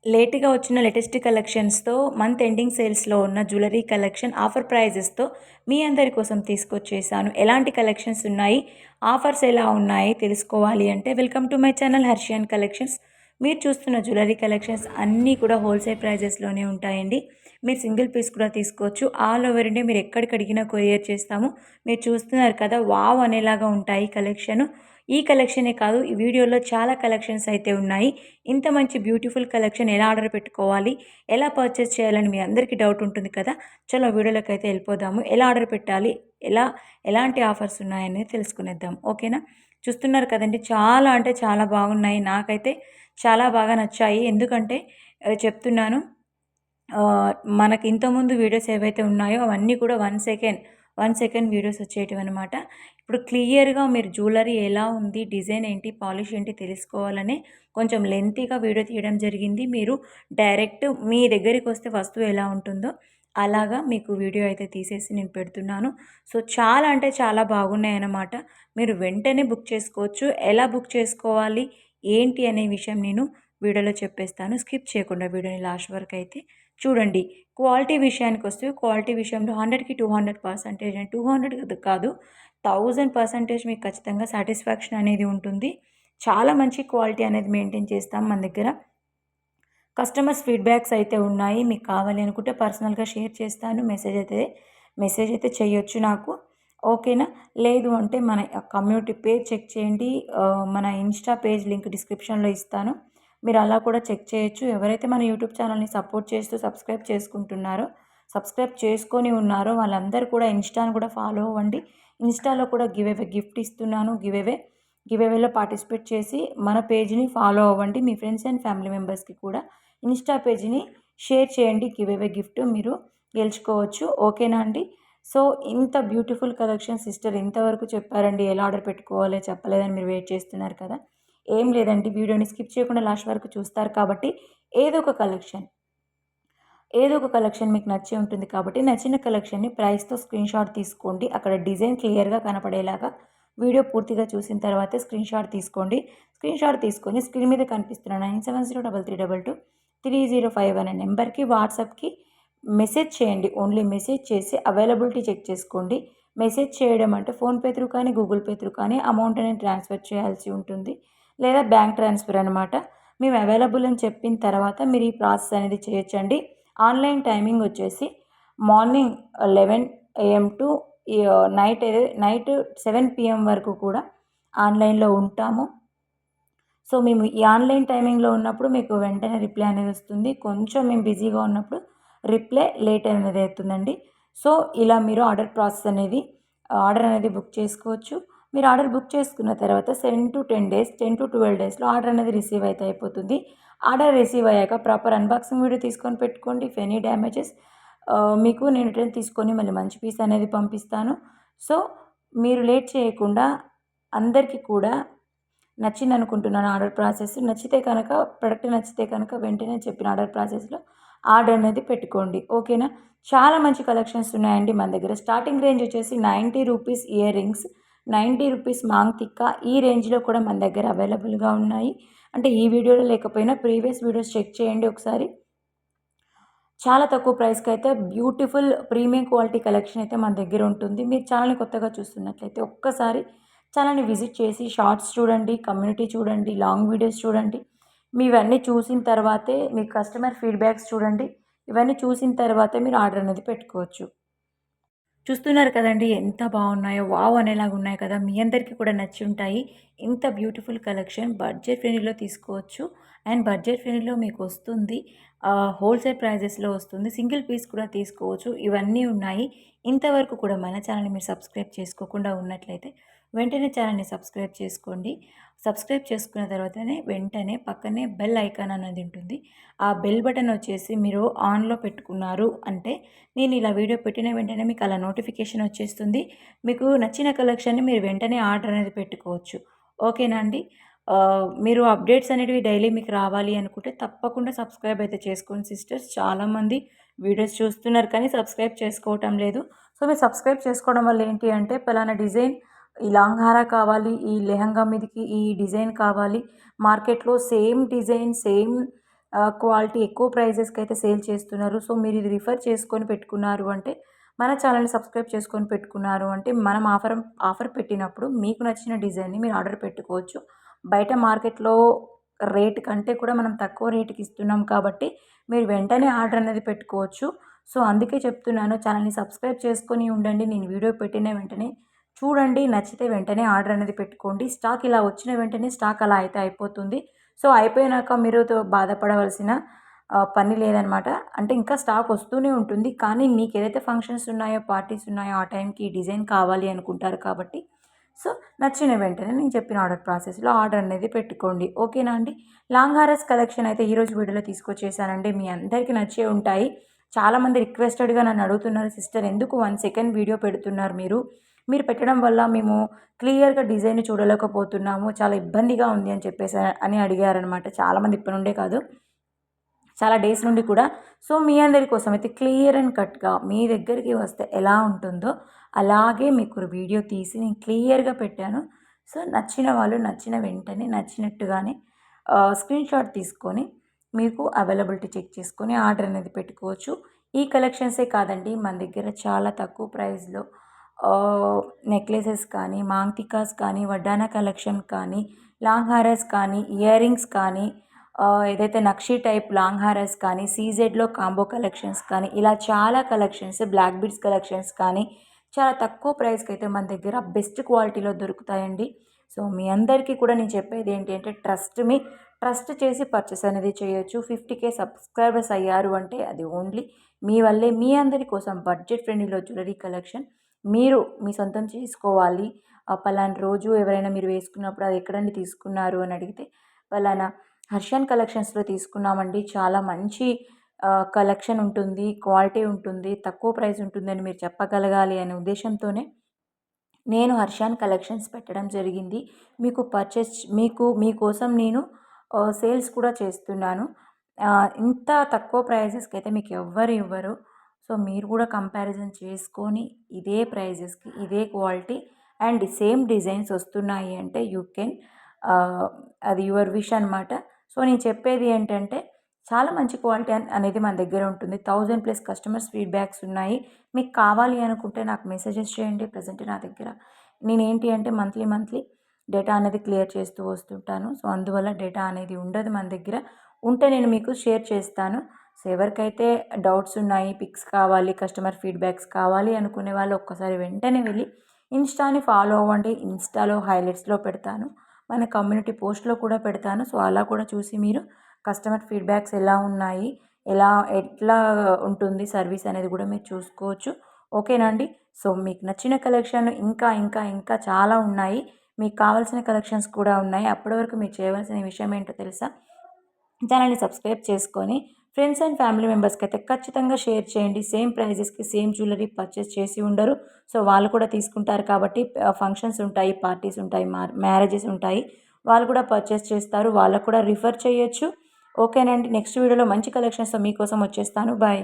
లేట్‌గా వచ్చిన latest కలెక్షన్స్‌తో month ending సేల్స్‌లో ఉన్న జ్యువెలరీ కలెక్షన్ ఆఫర్ ప్రైజెస్‌తో మీ అందరి కోసం తీసుకొచ్చేసాను. ఎలాంటి కలెక్షన్స్ ఉన్నాయి, ఆఫర్స్ ఎలా ఉన్నాయి తెలుసుకోవాలి అంటే welcome to my channel Harshiyan collections. మీరు చూస్తున్న జ్యువెలరీ కలెక్షన్స్ అన్నీ కూడా హోల్సేల్ ప్రైజెస్‌లోనే ఉంటాయండి. మీరు సింగిల్ పీస్ కూడా తీసుకోవచ్చు. ఆల్ ఓవర్ ఇండియా మీరు ఎక్కడికి అడిగినా కొరియర్ చేస్తాము. మీరు చూస్తున్నారు కదా, వావ్ అనేలాగా ఉంటాయి కలెక్షను. ఈ కలెక్షనే కాదు, ఈ వీడియోలో చాలా కలెక్షన్స్ అయితే ఉన్నాయి. ఇంత మంచి బ్యూటిఫుల్ కలెక్షన్ ఎలా ఆర్డర్ పెట్టుకోవాలి, ఎలా పర్చేస్ చేయాలని మీ అందరికీ డౌట్ ఉంటుంది కదా. చలో వీడియోలోకి అయితే వెళ్ళిపోదాము. ఎలా ఆర్డర్ పెట్టాలి, ఎలాంటి ఆఫర్స్ ఉన్నాయనేది తెలుసుకునేద్దాం. ఓకేనా. చూస్తున్నారు కదండి, చాలా అంటే చాలా బాగున్నాయి. నాకైతే చాలా బాగా నచ్చాయి. ఎందుకంటే చెప్తున్నాను, మనకి ఇంతకుముందు వీడియోస్ ఏవైతే ఉన్నాయో అవన్నీ కూడా 1 సెకండ్ వీడియోస్ వచ్చేటివన్నమాట. ఇప్పుడు క్లియర్‌గా మీరు జ్యువెలరీ ఎలా ఉంది, డిజైన్ ఏంటి, పాలిష్ ఏంటి తెలుసుకోవాలని కొంచెం లెంతీగా వీడియో తీయడం జరిగింది. మీరు డైరెక్ట్ మీ దగ్గరికి వస్తే వస్తువు ఎలా ఉంటుందో అలాగా మీకు వీడియో అయితే తీసేసి నేను పెడుతున్నాను. సో, చాలా అంటే చాలా బాగున్నాయన్నమాట. మీరు వెంటనే బుక్ చేసుకోవచ్చు. ఎలా బుక్ చేసుకోవాలి, ఏంటి అనే విషయం నేను వీడియోలో చెప్పేస్తాను. స్కిప్ చేయకుండా వీడియోని లాస్ట్ వరకు అయితే చూడండి. క్వాలిటీ విషయానికొస్తే క్వాలిటీ విషయంలో 100కి 200% 200 కాదు, 1000% మీకు ఖచ్చితంగా సాటిస్ఫాక్షన్ అనేది ఉంటుంది. చాలా మంచి క్వాలిటీ అనేది మెయింటైన్ చేస్తాం మన దగ్గర. కస్టమర్స్ ఫీడ్‌బ్యాక్స్ అయితే ఉన్నాయి. మీకు కావాలి అనుకుంటే పర్సనల్‌గా షేర్ చేస్తాను. మెసేజ్ అయితే చేయొచ్చు నాకు. ఓకేనా. లేదు అంటే మన కమ్యూనిటీ పేజ్ చెక్ చేయండి. మన ఇన్‌స్టా పేజ్ లింక్ డిస్క్రిప్షన్‌లో ఇస్తాను. మీరు అలా కూడా చెక్ చేయొచ్చు. ఎవరైతే మన యూట్యూబ్ ఛానల్‌ని సపోర్ట్ చేస్తూ సబ్స్క్రైబ్ చేసుకొని ఉన్నారో వాళ్ళందరూ కూడా ఇన్‌స్టాను కూడా ఫాలో అవ్వండి. ఇన్‌స్టాలో కూడా గిఫ్ట్ ఇస్తున్నాను. గివ్ అవేలో పార్టిసిపేట్ చేసి మన పేజ్‌ని ఫాలో అవ్వండి. మీ ఫ్రెండ్స్ అండ్ ఫ్యామిలీ మెంబర్స్‌కి కూడా ఇన్‌స్టా పేజ్‌ని షేర్ చేయండి. గిఫ్ట్ మీరు గెలుచుకోవచ్చు. ఓకేనా అండి. సో, ఇంత బ్యూటిఫుల్ కలెక్షన్ సిస్టర్ ఇంతవరకు చెప్పారండి. ఎలా ఆర్డర్ పెట్టుకోవాలో చెప్పలేదని మీరు వెయిట్ చేస్తున్నారు కదా. ఏం లేదండి, వీడియోని స్కిప్ చేయకుండా లాస్ట్ వరకు చూస్తారు కాబట్టి ఏదో ఒక కలెక్షన్ మీకు నచ్చే ఉంటుంది కాబట్టి నచ్చిన కలెక్షన్‌ని ప్రైస్‌తో స్క్రీన్‌షాట్ తీసుకోండి. అక్కడ డిజైన్ క్లియర్‌గా కనపడేలాగా వీడియో పూర్తిగా చూసిన తర్వాతే స్క్రీన్‌షాట్ తీసుకోండి. స్క్రీన్‌షాట్ తీసుకొని స్క్రీన్ మీద కనిపిస్తున్న 97033305 అనే నెంబర్‌కి వాట్సాప్‌కి మెసేజ్ చేయండి. ఓన్లీ మెసేజ్ చేసి అవైలబిలిటీ చెక్ చేసుకోండి. మెసేజ్ చేయడం అంటే ఫోన్‌పే త్రూ కానీ, గూగుల్ పే త్రూ కానీ అమౌంట్ అనేది ట్రాన్స్ఫర్ చేయాల్సి ఉంటుంది. లేదా బ్యాంక్ ట్రాన్స్ఫర్ అనమాట. మేము అవైలబుల్ అని చెప్పిన తర్వాత మీరు ఈ ప్రాసెస్ అనేది చేయొచ్చండి. ఆన్లైన్ టైమింగ్ వచ్చేసి morning 11 AM to night 7 PM వరకు కూడా ఆన్లైన్‌లో ఉంటాము. సో, మేము ఈ ఆన్లైన్ టైమింగ్‌లో ఉన్నప్పుడు మీకు వెంటనే రిప్లై అనేది వస్తుంది. కొంచెం మేము బిజీగా ఉన్నప్పుడు రిప్లై లేట్ అనేది అవుతుందండి. సో, ఇలా మీరు ఆర్డర్ అనేది బుక్ చేసుకోవచ్చు. మీరు ఆర్డర్ బుక్ చేసుకున్న తర్వాత 10 to 12 డేస్‌లో ఆర్డర్ అనేది రిసీవ్ అయితే అయిపోతుంది. ఆర్డర్ రిసీవ్ అయ్యాక ప్రాపర్ అన్బాక్సింగ్ వీడియో తీసుకొని పెట్టుకోండి. ఇఫ్ ఎనీ డ్యామేజెస్ మీకు నేను రిటర్న్ తీసుకొని మళ్ళీ మంచి పీస్ అనేది పంపిస్తాను. సో, మీరు లేట్ చేయకుండా అందరికీ కూడా నచ్చిందనుకుంటున్నాను ఆర్డర్ ప్రాసెస్. ప్రొడక్ట్ నచ్చితే కనుక వెంటనే చెప్పిన ఆర్డర్ ప్రాసెస్‌లో ఆర్డర్ అనేది పెట్టుకోండి. ఓకేనా. చాలా మంచి కలెక్షన్స్ ఉన్నాయండి మన దగ్గర. స్టార్టింగ్ రేంజ్ వచ్చేసి ₹90 ఇయర్ రింగ్స్, ₹90 మాంగ్ టిక్కా, ఈ రేంజ్‌లో కూడా మన దగ్గర అవైలబుల్‌గా ఉన్నాయి. అంటే ఈ వీడియోలో లేకపోయినా ప్రీవియస్ వీడియోస్ చెక్ చేయండి ఒకసారి. చాలా తక్కువ ప్రైస్‌కైతే బ్యూటిఫుల్ ప్రీమియం క్వాలిటీ కలెక్షన్ అయితే మన దగ్గర ఉంటుంది. మీరు ఛానల్‌ని కొత్తగా చూస్తున్నట్లయితే ఒక్కసారి ఛానల్‌ని విజిట్ చేసి షార్ట్స్ చూడండి, కమ్యూనిటీ చూడండి, లాంగ్ వీడియోస్ చూడండి. ఇవన్నీ చూసిన తర్వాతే మీ కస్టమర్ ఫీడ్‌బ్యాక్స్ చూడండి. ఇవన్నీ చూసిన తర్వాతే మీరు ఆర్డర్ అనేది పెట్టుకోవచ్చు. చూస్తున్నారు కదండీ, ఎంత బాగున్నాయో! వావ్ అనేలాగా ఉన్నాయి కదా. మీ అందరికీ కూడా నచ్చి ఉంటాయి. ఇంత బ్యూటిఫుల్ కలెక్షన్ బడ్జెట్ ఫ్రెండ్లీలో తీసుకోవచ్చు. అండ్ బడ్జెట్ ఫ్రెండ్లీలో మీకు వస్తుంది. హోల్సేల్ ప్రైజెస్‌లో వస్తుంది. సింగిల్ పీస్ కూడా తీసుకోవచ్చు. ఇవన్నీ ఉన్నాయి. ఇంతవరకు కూడా మన ఛానల్‌ని మీరు సబ్స్క్రైబ్ చేసుకోకుండా ఉన్నట్లయితే వెంటనే ఛానల్‌ని సబ్స్క్రైబ్ చేసుకోండి. సబ్స్క్రైబ్ చేసుకున్న తర్వాతనే వెంటనే పక్కనే బెల్ ఐకాన్ అనేది ఉంటుంది. ఆ బెల్ బటన్ వచ్చేసి మీరు ఆన్‌లో పెట్టుకున్నారు అంటే నేను ఇలా వీడియో పెట్టిన వెంటనే మీకు అలా నోటిఫికేషన్ వచ్చేస్తుంది. మీకు నచ్చిన కలెక్షన్‌ని మీరు వెంటనే ఆర్డర్ అనేది పెట్టుకోవచ్చు. ఓకేనా అండి. మీరు అప్డేట్స్ అనేటివి డైలీ మీకు రావాలి అనుకుంటే తప్పకుండా సబ్స్క్రైబ్ అయితే చేసుకోండి సిస్టర్స్. చాలామంది వీడియోస్ చూస్తున్నారు కానీ సబ్స్క్రైబ్ చేసుకోవటం లేదు. సో, మీరు సబ్స్క్రైబ్ చేసుకోవడం వల్ల ఏంటి అంటే పలానా డిజైన్, ఈ లాంగ్ హారా కావాలి, ఈ లెహంగా మీదకి ఈ డిజైన్ కావాలి, మార్కెట్‌లో సేమ్ డిజైన్, సేమ్ క్వాలిటీ ఎక్కువ ప్రైజెస్కి అయితే సేల్ చేస్తున్నారు. సో మీరు ఇది రిఫర్ చేసుకొని పెట్టుకున్నారు అంటే, మన ఛానల్ని సబ్స్క్రైబ్ చేసుకొని పెట్టుకున్నారు అంటే, మనం ఆఫర్ పెట్టినప్పుడు మీకు నచ్చిన డిజైన్ని మీరు ఆర్డర్ పెట్టుకోవచ్చు. బయట మార్కెట్లో రేట్ కంటే కూడా మనం తక్కువ రేటుకి ఇస్తున్నాం కాబట్టి మీరు వెంటనే ఆర్డర్ అనేది పెట్టుకోవచ్చు. సో అందుకే చెప్తున్నాను, ఛానల్ని సబ్స్క్రైబ్ చేసుకొని ఉండండి. నేను వీడియో పెట్టిన వెంటనే చూడండి, నచ్చితే వెంటనే ఆర్డర్ అనేది పెట్టుకోండి. స్టాక్ ఇలా వచ్చిన వెంటనే స్టాక్ అలా అయితే అయిపోతుంది. సో అయిపోయినాక మీరు బాధపడవలసిన పని లేదనమాట. అంటే ఇంకా స్టాక్ వస్తూనే ఉంటుంది. కానీ మీకు ఏదైతే ఫంక్షన్స్ ఉన్నాయో, పార్టీస్ ఉన్నాయో ఆ టైంకి ఈ డిజైన్ కావాలి అనుకుంటారు కాబట్టి సో నచ్చిన వెంటనే నేను చెప్పిన ఆర్డర్ ప్రాసెస్లో ఆర్డర్ అనేది పెట్టుకోండి. ఓకేనా అండి? లాంగ్ హారస్ కలెక్షన్ అయితే ఈరోజు వీడియోలో తీసుకొచ్చేసానండి. మీ అందరికీ నచ్చే ఉంటాయి. చాలామంది రిక్వెస్టెడ్గా నన్ను అడుగుతున్నారు, సిస్టర్ ఎందుకు 1 సెకండ్ వీడియో పెడుతున్నారు మీరు పెట్టడం వల్ల మేము క్లియర్గా డిజైన్ చూడలేకపోతున్నాము, చాలా ఇబ్బందిగా ఉంది అని చెప్పేసి అని అడిగారనమాట. చాలామంది ఇప్పటి నుండే కాదు, చాలా డేస్ నుండి కూడా. సో మీ అందరి కోసం అయితే క్లియర్ అండ్ కట్గా మీ దగ్గరికి వస్తే ఎలా ఉంటుందో అలాగే మీకు వీడియో తీసి నేను క్లియర్గా పెట్టాను. సో నచ్చిన వాళ్ళు నచ్చిన వెంటనే నచ్చినట్టుగానే స్క్రీన్‌షాట్ తీసుకొని మీకు అవైలబిలిటీ చెక్ చేసుకొని ఆర్డర్ అనేది పెట్టుకోవచ్చు. ఈ కలెక్షన్సే కాదండి, మన దగ్గర చాలా తక్కువ ప్రైస్‌లో నెక్లెసెస్ కానీ, మాంగ్టికాస్ కానీ, వడ్డానా కలెక్షన్ కానీ, లాంగ్ హారస్ కానీ, ఇయర్ రింగ్స్ కానీ, ఏదైతే నక్షి టైప్ లాంగ్ హారస్ కానీ, సీజెడ్లో కాంబో కలెక్షన్స్ కానీ, ఇలా చాలా కలెక్షన్స్, బ్లాక్ బీడ్స్ కలెక్షన్స్ కానీ చాలా తక్కువ ప్రైస్కి అయితే మన దగ్గర బెస్ట్ క్వాలిటీలో దొరుకుతాయండి. సో మీ అందరికీ కూడా నేను చెప్పేది ఏంటి అంటే, ట్రస్ట్ చేసి పర్చేస్ అనేది చేయొచ్చు. 50K సబ్స్క్రైబర్స్ అయ్యారు అంటే అది ఓన్లీ మీ వల్లే. మీ అందరి కోసం బడ్జెట్ ఫ్రెండ్లీలో జ్యువెలరీ కలెక్షన్ మీరు మీ సొంతం చేసుకోవాలి. పలానా రోజు ఎవరైనా మీరు వేసుకున్నప్పుడు అది ఎక్కడండి తీసుకున్నారు అని అడిగితే, పలానా హర్షన్ కలెక్షన్స్లో తీసుకున్నామండి, చాలా మంచి కలెక్షన్ ఉంటుంది, క్వాలిటీ ఉంటుంది, తక్కువ ప్రైస్ ఉంటుందని మీరు చెప్పగలగాలి అనే ఉద్దేశంతోనే నేను హర్షాన్ కలెక్షన్స్ పెట్టడం జరిగింది. మీకోసం నేను సేల్స్ కూడా చేస్తున్నాను. ఇంత తక్కువ ప్రైజెస్కి అయితే మీకు ఎవ్వరు ఇవ్వరు. సో మీరు కూడా కంపారిజన్ చేసుకొని ఇదే ప్రైజెస్కి ఇదే క్వాలిటీ అండ్ సేమ్ డిజైన్స్ వస్తున్నాయి అంటే యూ కెన్, అది యువర్ విష్ అనమాట. సో నేను చెప్పేది ఏంటంటే, చాలా మంచి క్వాలిటీ అనేది మన దగ్గర ఉంటుంది. 1000+ కస్టమర్స్ ఫీడ్బ్యాక్స్ ఉన్నాయి. మీకు కావాలి అనుకుంటే నాకు మెసేజెస్ చేయండి. ప్రజెంట్ నా దగ్గర నేనేంటి అంటే మంత్లీ డేటా అనేది క్లియర్ చేస్తూ వస్తుంటాను. సో అందువల్ల డేటా అనేది ఉండదు మన దగ్గర. ఉంటే నేను మీకు షేర్ చేస్తాను. సో ఎవరికైతే డౌట్స్ ఉన్నాయి, పిక్స్ కావాలి, కస్టమర్ ఫీడ్బ్యాక్స్ కావాలి అనుకునే వాళ్ళు ఒక్కసారి వెంటనే వెళ్ళి ఇన్స్టాని ఫాలో అవ్వండి. ఇన్స్టాలో హైలైట్స్లో పెడతాను, మన కమ్యూనిటీ పోస్ట్లో కూడా పెడతాను. సో అలా కూడా చూసి మీరు కస్టమర్ ఫీడ్బ్యాక్స్ ఎలా ఉన్నాయి, ఎట్లా ఉంటుంది సర్వీస్ అనేది కూడా మీరు చూసుకోవచ్చు. ఓకేనా అండి? సో మీకు నచ్చిన కలెక్షన్ ఇంకా చాలా ఉన్నాయి. మీకు కావాల్సిన కలెక్షన్స్ కూడా ఉన్నాయి. అప్పటి వరకు మీరు చేయవలసిన విషయం ఏంటో తెలుసా? ఛానల్ని సబ్స్క్రైబ్ చేసుకొని ఫ్రెండ్స్ అండ్ ఫ్యామిలీ మెంబర్స్కి అయితే ఖచ్చితంగా షేర్ చేయండి. సేమ్ ప్రైజెస్కి సేమ్ జ్యువెలరీ పర్చేస్ చేసి ఉండరు. సో వాళ్ళు కూడా తీసుకుంటారు కాబట్టి ఫంక్షన్స్ ఉంటాయి, పార్టీస్ ఉంటాయి, మ్యారేజెస్ ఉంటాయి, వాళ్ళు కూడా పర్చేస్ చేస్తారు. వాళ్ళకు కూడా రిఫర్ చేయొచ్చు. ఓకేనండి, నెక్స్ట్ వీడియోలో మంచి కలెక్షన్స్తో మీకోసం వచ్చేస్తాను. బాయ్.